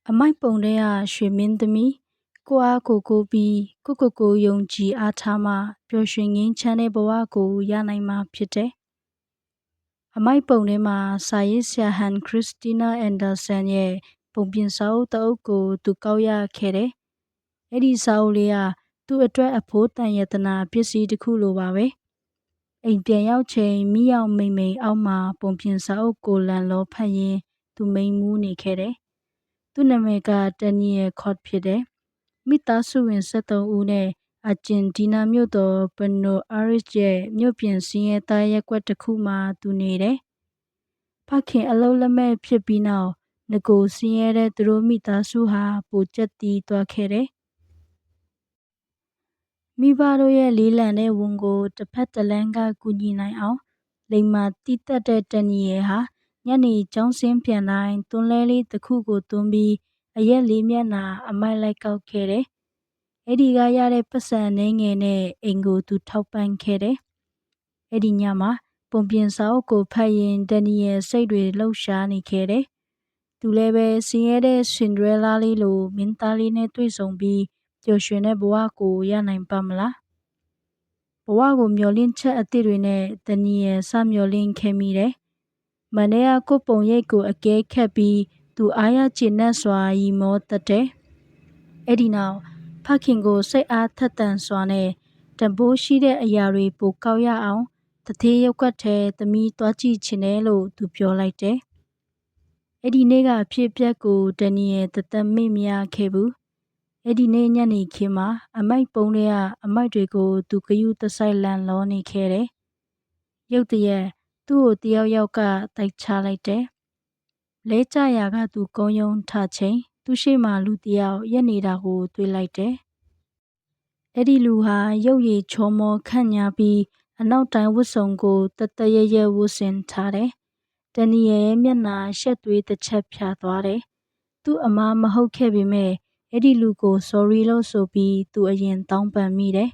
အမိုက်ပုံတဲ့ရွှေမင်းသမီးကိုအားကိုပြီးကိုယုံကြည်အားထားမှပျော်ရွှင်ငြိမ်းချမ်းတဲ့ဘဝကိုရနိုင်မှာဖြစ်တယ်။အမိုက်ပုံထဲမှာစာရေးဆရာဟန်ခရစ္စတီနာအန်ဒါဆန်ရဲ့ပုံပြင်စာအုပ်တစ်အုပ်ကိုသူကောက်ရခဲ့တယ်။အဲ့ဒီစာအုပ်လေးကသူ့အတွက်အဖို့တန်ယတနာပစ္စည်းတစ်ခုလိုပါပဲ။အိမ်ပြန်ရောက်ချိန်မိရောက်မိန်အောက်မှာပုံပြင်စာအုပ်ကိုလန်လောဖတ်ရင်းသူမိန်မူးနေခဲ့တယ်။သူ့နာမည်ကဒန်နီယယ်ခေါ့ဖြစ်တယ်။မိသားစုဝင်73ဦးနဲ့အာဂျင်တီးနားမြို့တော်ဘနိုအာရစ်ရဲ့မြို့ပြင်စင်းရဲသားရပ်ကွက်တစ်ခုမှာသူနေတယ်။ဖခင်အလုပ်လက်မဲ့ဖြစ်ပြီးနောက်ငကိုစင်းရဲတဲ့သူတို့မိသားစုဟာပိုကျက်တီးသွားခဲ့တယ်။မိဘတို့ရဲ့လေးလံတဲ့ဝန်ကိုတစ်ဖက်တစ်လမ်းကကူညီနိုင်အောင်လိမ္မာတိတက်တဲ့ဒန်နီယယ်ဟာညနေကျောင်းဆင်းပြန်တိုင်းသွန်းလဲလေးတစ်ခုကိုသွန်းပြီးအရက်လေးမျက်နှာအမိုက်လိုက်ကောက်ခဲ့တယ်။အဲ့ဒီကရတဲ့ပတ်စံနှဲငယ်နဲ့အိမ်ကိုသူထောက်ပံ့ခဲ့တယ်။အဲ့ဒီညမှာပုံပြင်စာအုပ်ကိုဖတ်ရင်ဒန်နီယယ်စိတ်တွေလှုပ်ရှားနေခဲ့တယ်။သူလည်းပဲဆင်းရဲတဲ့ဆင်ဒရဲလာလေးလိုမင်းသားလေးနဲ့တွေ့ဆုံပြီးပျော်ရွှင်တဲ့ဘဝကိုရနိုင်ပါမလား။ဘဝကိုမျောလင့်ချက်အသစ်တွေနဲ့ဒန်နီယယ်စမျောလင့်ခဲ့မိတယ်။မန်တဲ့ကိုပုံရိပ်ကိုအကဲခတ်ပြီးသူအားရကျေနပ်စွာရီမောတတ်တယ်။အဲ့ဒီနောက်ဖခင်ကိုစိတ်အားထက်သန်စွာနဲ့တံပိုးရှိတဲ့အရာတွေပိုကောက်ရအောင်တထေးရုပ်ကတ်ထဲသမီးသွားကြည့်ချင်တယ်လို့သူပြောလိုက်တယ်။အဲ့ဒီနေ့ကအဖြစ်အပျက်ကိုဒန်နီယယ်တသက်မေ့မရခဲ့ဘူး။အဲ့ဒီနေ့ညနေခင်းမှာအမိုက်ပုံးတွေကအမိုက်တွေကိုသူဂယုတစိုက်လန်လောနေခဲ့တယ်။ရုတ်တရက်သူ့ကိုတယောက်ကတိုက်ချလိုက်တယ်။လဲကျရာကသူကုန်းယုံထချိန်သူ့ရှိမှလူတယောက်ရက်နေတာကိုတွေ့လိုက်တယ်။အဲ့ဒီလူဟာရုပ်ရည်ချောမောခန့်ညားပြီးအနောက်တိုင်းဝတ်စုံကိုတရဝတ်ဆင်ထားတယ်။ဒန်နီယယ်ရဲ့မျက်နှာရှက်သွေးတစ်ချက်ဖြာသွားတယ်။သူ့အမားမဟုတ်ခဲ့ပေမဲ့အဲ့ဒီလူကို sorry လို့ဆိုပြီးသူအရင်တောင်းပန်မိတယ်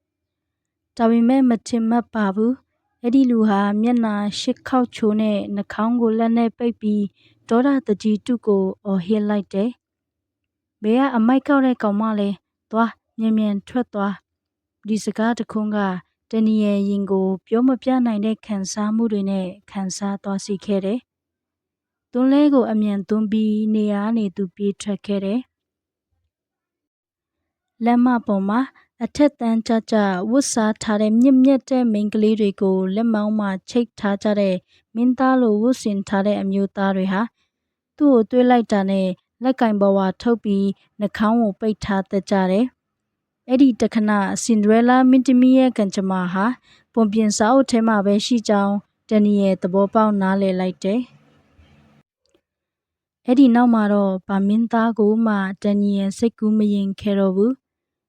။ဒါပေမဲ့မထင်မှတ်ပါဘူး။အဲ့ဒီလူဟာမျက်နှာရှစ်ခေါက်ချိုးနဲ့နှာခေါင်းကိုလက်နဲ့ပိတ်ပြီးဒေါသတကြီးတုကိုအော်ဟစ်လိုက်တယ်။ဘယ်ကအမိုက်ကောက်တဲ့ကောင်မလဲသွားမြန်ထွက်သွားဒီစကားတခွန်းကဒန်နီယယ်ရင်ကိုပြောမပြနိုင်တဲ့ခံစားမှုတွေနဲ့ခံစားသွားစီခဲ့တယ်။သွန်းလဲကိုအမြန်သွန်းပြီးနေရာနေသူပြေးထွက်ခဲ့တယ်။လမ်းမပေါ်မှာအထက်တန်းကြဝတ်စားထားတဲ့မြက်တဲ့မိန်းကလေးတွေကိုလက်မောင်းမှာချိတ်ထားကြတဲ့မင်းသားလိုဝတ်ဆင်ထားတဲ့အမျိုးသားတွေဟာသူ့ကိုတွေးလိုက်တာနဲ့လက်ကင်ဘဝထုတ်ပြီးနှာခေါင်းကိုပိတ်ထားတတ်ကြတယ်။အဲ့ဒီတခဏဆင်ဒရဲလာမင်းသမီးရဲ့ကံကြမ္မာဟာပုံပြင်စာအုပ်ထဲမှာပဲရှိကြောင်းဒန်နီယယ်သဘောပေါက်နားလည်လိုက်တယ်။အဲ့ဒီနောက်မှာတော့ဗာမင်းသားကိုမှဒန်နီယယ်စိတ်ကူးမရင်ခဲ့တော့ဘူး။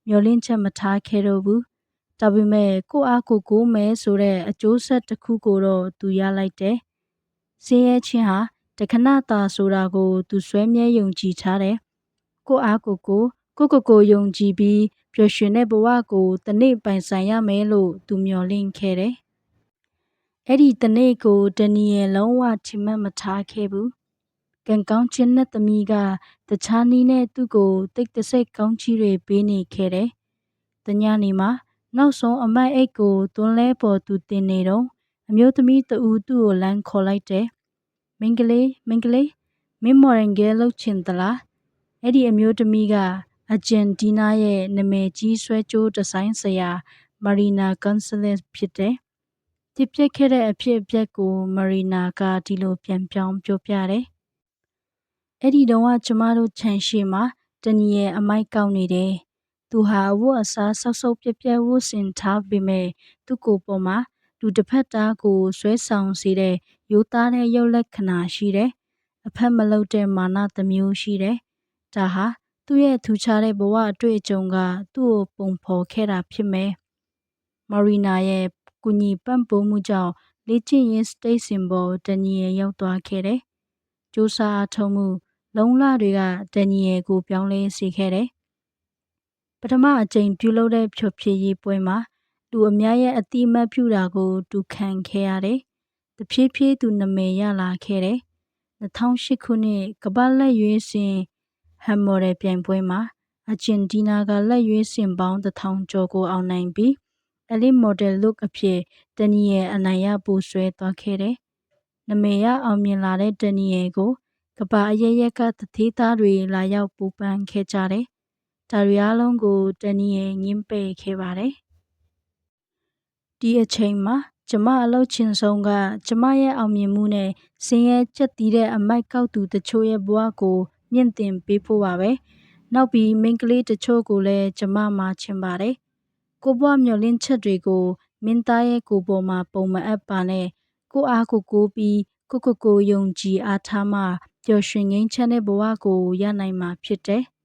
မျောလင့်ချက်မထားခဲ့တော့ဘူး။ဒါပေမဲ့ကိုအားကိုမဲဆိုတဲ့အကျိုးဆက်တစ်ခုကိုတော့သူရလိုက်တယ်။ဆင်းရဲခြင်းဟာတခဏတာဆိုတာကိုသူဆွဲမြဲယုံကြည်ထားတယ်။ကိုအားကိုယုံကြည်ပြီးပျော်ရွှင်တဲ့ဘဝကိုတနေ့ပိုင်ဆိုင်ရမယ်လို့သူမျှော်လင့်ခဲ့တယ်။အဲ့ဒီတနေ့ကိုဒန်နီယယ်လုံးဝထင်မှတ်မထားခဲ့ဘူး။ကံကောင်းခြင်းနဲ့သမီးကတခြားနည်းနဲ့သူ့ကိုတိတ်တဆိတ်ကောင်းချီးတွေပေးနေခဲ့တယ်။တညနေမှာနောက်ဆုံးအမိုက်အိတ်ကိုသွန်းလဲပေါ်သူတင်နေတော့အမျိုးသမီးတဦးသူ့ကိုလမ်းခေါ်လိုက်တယ်။မိန်းကလေးမင်းမော်ရင်ဂဲလှုပ်ချင်သလား။အဲ့ဒီအမျိုးသမီးကအာဂျင်တီးနားရဲ့နာမည်ကြီးဆွဲကြိုးဒီဇိုင်းဆရာမာရီနာကွန်ဆယ်လက်ဖြစ်တယ်။ဖြစ်ပျက်ခဲ့တဲ့အဖြစ်အပျက်ကိုမာရီနာကဒီလိုပြန်ပြောင်းပြောပြတယ်။အဲ့ဒီတုန်းကကျမတို့ခြံရှိမှာဒန်နီယယ်အမိုက်ကောက်နေတယ်။သူဟာအဝတ်အစားဆောက်ပြက်ဝတ်ဆင်ထားပေမဲ့သူ့ကိုယ်ပေါ်မှာလူတစ်ဖက်သားကိုဆွဲဆောင်စေတဲ့ရိုးသားတဲ့ရုပ်လက္ခဏာရှိတယ်။အဖက်မလုပ်တဲ့မာနတစ်မျိုးရှိတယ်။ဒါဟာသူ့ရဲ့ထူးခြားတဲ့ဘဝအတွေ့အကြုံကသူ့ကိုပုံဖော်ခဲ့တာဖြစ်မယ်။မာရီနာရဲ့ကူညီပံ့ပိုးမှုကြောင့်လေ့ကျင့်ရေးစတိတ်စင်ပေါ်ဒန်နီယယ်ရောက်သွားခဲ့တယ်။ကြိုးစားအားထုတ်မှုလုံလတွေကဒန်နီယယ်ကိုပြောင်းလဲစေခဲ့တယ်။ပထမအကြိမ်ပြုလုပ်တဲ့ဖြိုဖြေရေးပွဲမှာလူအများရဲ့အတိအမှတ်ပြုတာကိုသူခံခဲ့ရတယ်။တဖြည်းဖြည်းသူနာမည်ရလာခဲ့တယ်။2008ခုနှစ်ကမ္ဘာ့လက်ရွေးစင် Hub Model ပြိုင်ပွဲမှာအာဂျင်တီးနားကလက်ရွေးစင်ပေါင်း1000ကျော်ကိုအောင်နိုင်ပြီး Elite Model Look အဖြစ်ဒန်နီယယ်အနိုင်ရပူဆွဲသွားခဲ့တယ်။နမေရအောင်မြင်လာတဲ့ဒန်နီယယ်ကိုကမ္ဘာအရပ်ရပ်ကတထေးသားတွေလာရောက်ပူပန်ခဲ့ကြတယ်။ဒါတွေအားလုံးကိုဒန်နီယယ်ငင်းပယ်ခဲ့ပါတယ်။ဒီအချိန်မှာကျမအလုပ်ချင်ဆုံးကကျမရဲ့အောင်မြင်မှုနဲ့ဆင်းရဲကြက်တီးတဲ့အမိုက်ကောက်သူတချို့ရဲ့ဘဝကိုမြင့်တင်ပေးဖို့ပါပဲ။နောက်ပြီးမိန်းကလေးတချို့ကိုလည်းကျမမှာချင်ပါတယ်။ကိုဘွားမျှော်လင့်ချက်တွေကိုမင်းသားရဲ့ကိုယ်ပေါ်မှာပုံမအပ်ပါနဲ့ကိုအားကိုပြီးကိုယုံကြည်အားထားမှပျော်ရွှင်ငြိမ်းချမ်းတဲ့ဘဝကိုရနိုင်မှာဖြစ်တယ်။